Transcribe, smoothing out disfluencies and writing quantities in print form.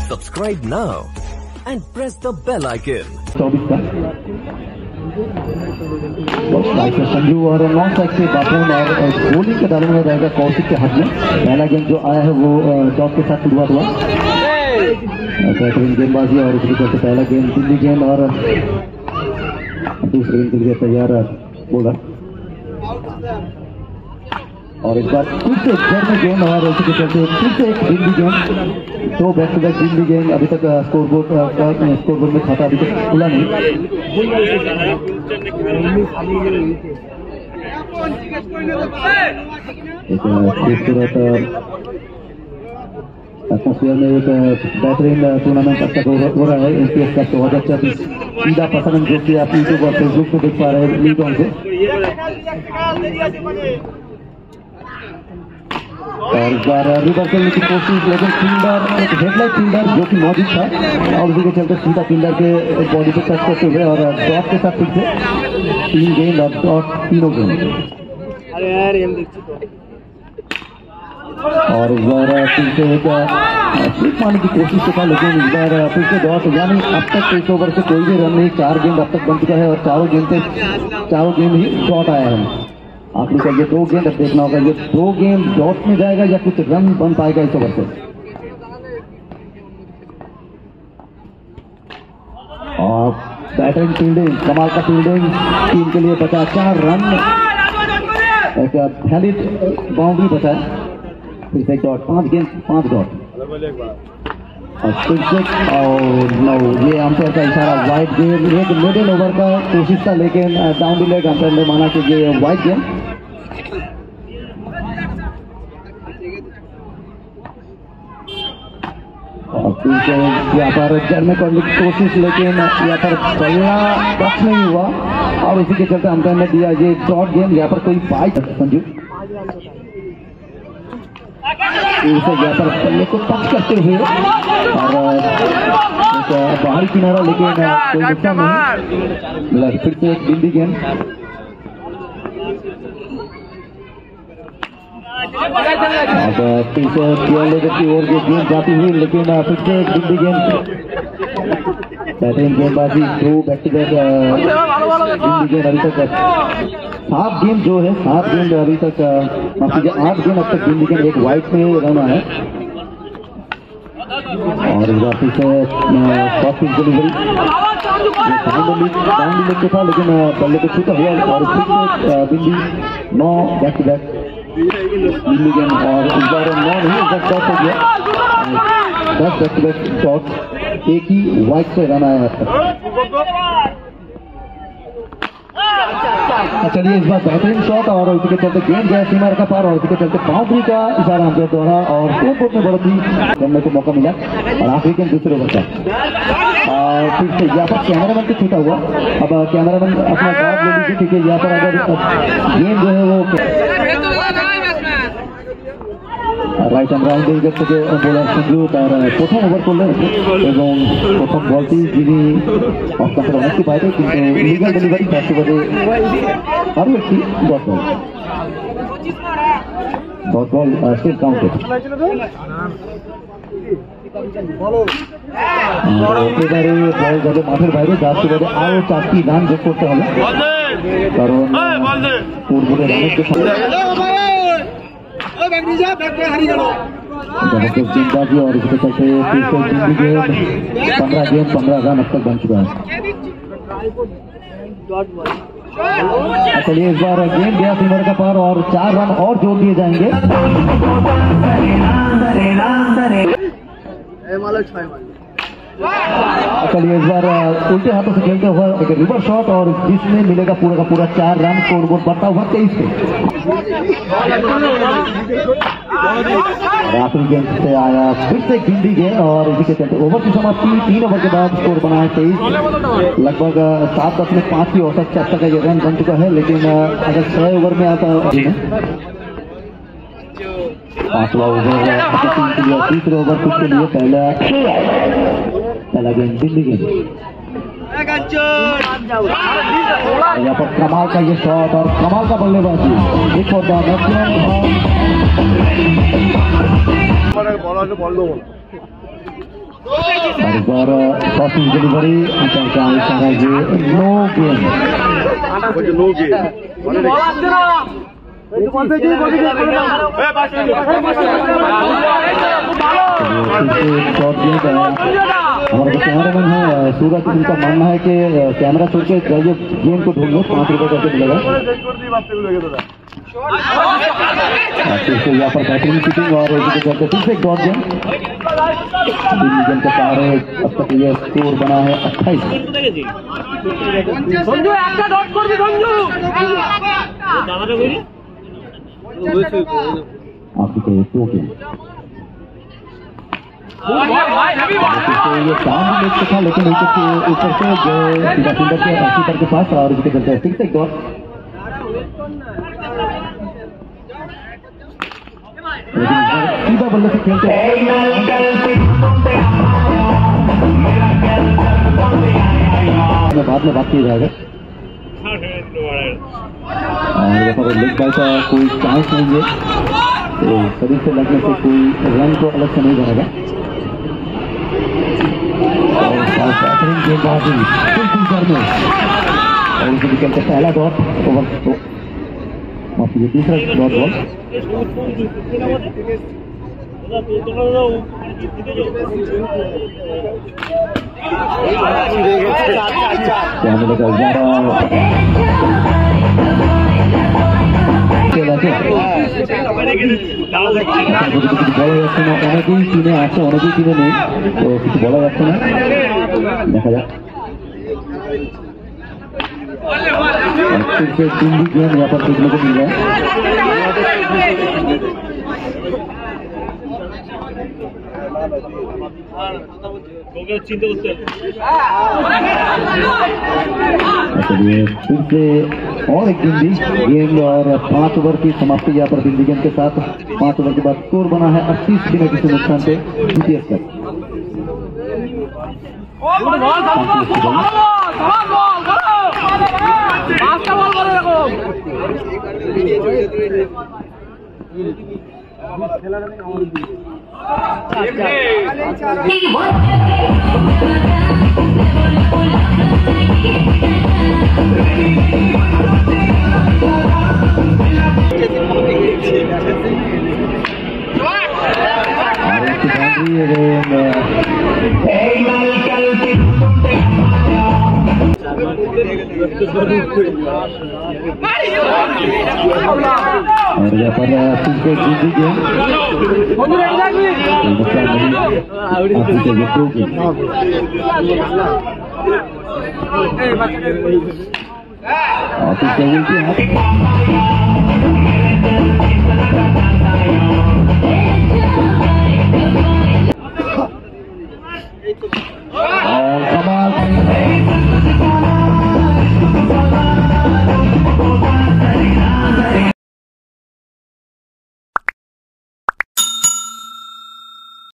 Subscribe now and press the bell icon. Sanju और non side से बापून और बॉलिंग के दायरे में रहेगा कौशिक के हाथ में। पहला गेम जो आया है वो टॉप के साथ शुरुआत हुआ। बेहतरीन गेंदबाजी और इसके चलते पहला गेम दिल्ली गेंद और दूसरे गेंद के लिए तैयार बोलर और इस बार फिर से घर में गेंद और इसके चलते फिर से एक दिल्ली गेंद। तो बैक टू बैक दिल्ली गेंद अभी तक स्कोरबोर्ड में खाता अभी तक खुला नहीं। एक खूबसूरत एटमोस्फियर में एक बेहतरीन टूर्नामेंट अब तक हो रहा है। एनपीएस का 2024 सीधा प्रसारण जो कि आप यूट्यूब और फेसबुक पे देख पा रहे हैं लीग ऑन से। और इस बार रिवर्स करने की कोशिश लेकिन फील्डर एक हेडलाइट फील्डर जो कि मौजूद था और उसी के चलते सीधा फील्डर के बॉडी पे टच करते हुए और डॉट के साथ फिर से 3 गेंद और डॉट तीनों गेंद। और इस बार फिर से एक स्लिप मारने की कोशिश तो था लेकिन इस बार फिर से डॉट यानी अब तक इस ओवर से कोई भी रन नहीं। 4 गेंद अब तक बन चुका है और चारों गेंद ही डॉट आया है। आखिरी का ये 2 गेंद अब देखना होगा ये 2 गेंद डॉट में जाएगा या कुछ रन बन पाएगा इस ओवर से। और बैटिंग फील्डिंग कमाल का फील्डिंग टीम के लिए बचा 4 रन। एक वैलिड बाउंड्री बचा है। फिर से डॉट 5 गेंद 5 डॉट और फिर से और नो ये अंपायर का इशारा वाइड गेंद। एक मिडिल ओवर का कोशिश था लेकिन डाउन द लेग अंपायर ने माना कि ये वाइड गेंद। और फिर से यहाँ पर जड़ने करने की कोशिश लेकिन यहाँ पर बल्ला टच नहीं हुआ और उसी के चलते अंपायर ने दिया ये डॉट गेंद। यहाँ पर कोई फाइट संजू यहाँ पर बल्ले को टच करते हुए और बाहरी किनारा लेकिन कोई नुकसान नहीं। फिर से एक दिल्ली गेंद फिर से लेकर की ओर ये गेंद जाती हुई लेकिन फिर से एक दिल्ली गेंद। बेहतरीन गेंदबाजी 2 बैक टू बैक दिल्ली गेंद अभी तक 7 गेंद जो है 7 गेंद अभी तक 8 गेंद अब तक दिल्ली गेंद एक वाइड पे रन है। और इस बार फिर से short pitch delivery down leg पे था लेकिन बल्ले को छूटा हुआ और फिर से Delhi 9 back to back Delhi गेंद और इस बार 9 नहीं 10 डॉट हो गया। 10 बैक टू बैक डॉट एक ही वाइड से रन आया है। चलिए इस बार बेहतरीन शॉट और उसी के चलते गेंद गया सीमा का पार और उसी के चलते बाउंड्री का इशारा अंपायर द्वारा और स्कोरबोर्ड में बढ़त ही करने को मौका मिला और आखिरी गेंद दूसरे ओवर का। और फिर से यहाँ पर कैमरामैन को छूटा हुआ। अब कैमरामैन अपना जवाब ले लीजिए क्योंकि यहाँ पर अगर गेंद जो है वो রাইট আমরা আমাদের কাছ থেকে বোলার সঞ্জু তার প্রথম ওভার করলেন এবং প্রথম বলটি যিনি অত্যন্ত অনেকটি বাইরে কিন্তু লিগাল ডেলিভারি ফার্স্ট ওভারে আরও একটি ডট বল স্টিল কাউন্টেড। এবারে বল যাবে মাঠের বাইরে যার সুবাদে আরও 4টি রান যোগ করতে হবে কারণ পূর্বের রানের जबरदस्त गेंदबाजी और इसके चलते फिर से दिल्ली गेंद 15 रन अब तक बन चुका है। चलिए इस बार गेंद गया सीमर का पार और 4 रन और जोड़ दिए जाएंगे। चलिए इस बार उल्टे हाथों से खेलते हुए एक रिवर्स शॉट और जिसमें मिलेगा पूरा का पूरा 4 रन स्कोरबोर्ड बढ़ता हुआ 23 पे। आखिरी गेंद से आया फिर से दिल्ली गेंद और इसी के चलते ओवर की समाप्ति 3 ओवर के बाद स्कोर बना है 23। लगभग 7 में 5 की औसत से अब तक ये रन बन चुका है लेकिन अगर 6 ओवर में आता है 5वां ओवर टीम के लिए तीसरे ओवर खुद के लिए पहला गेंद दिल्ली गेंद। यहाँ पर कमाल का ये शॉट और कमाल का बल्लेबाजी एक और और क्रॉसिंग डिलीवरी नो गेम हमारे जो कैमरामैन है सूरज, उनका मानना है कि कैमरा छोड़ के जो गेम को ढूंढ लो 5 रुपए करके मिलेगा। फिर से यहाँ पर बैटिंग शूटिंग और फिर से एक डॉट गेम के सहारे अब तक ये स्कोर बना है 28। आपकी तो 2 गेम ये काम भी लेते था, लेकिन ऊपर से जो सीधा फील्डर के कीपर के पास और विकेट चलते हैं। फिर से एक डॉट सीधा बल्ले से खेलते हैं। बाद में बात की जाएगा और यहाँ पर लेग बाय का कोई चांस नहीं है, तो शरीर से लगने से कोई रन को अलग से नहीं बनेगा। और उनके विकेट का पहला डॉट ओवर, ये तीसरा डॉट बॉल। অনেকেই টিমে আছে, অনেকেই টিমে নেই, তো কিছু বলা যাচ্ছে না, দেখা যাক। फिर से टीम भी गेम यहाँ पर देखने को मिल रहा है। चलिए फिर से और एक गेंदी गेम और 5 ओवर की समाप्ति यहाँ पर दिल्ली गेम के साथ। 5 ओवर के बाद स्कोर बना है 38 बिना किसी नुकसान से द्वितीय तक। और यहाँ पर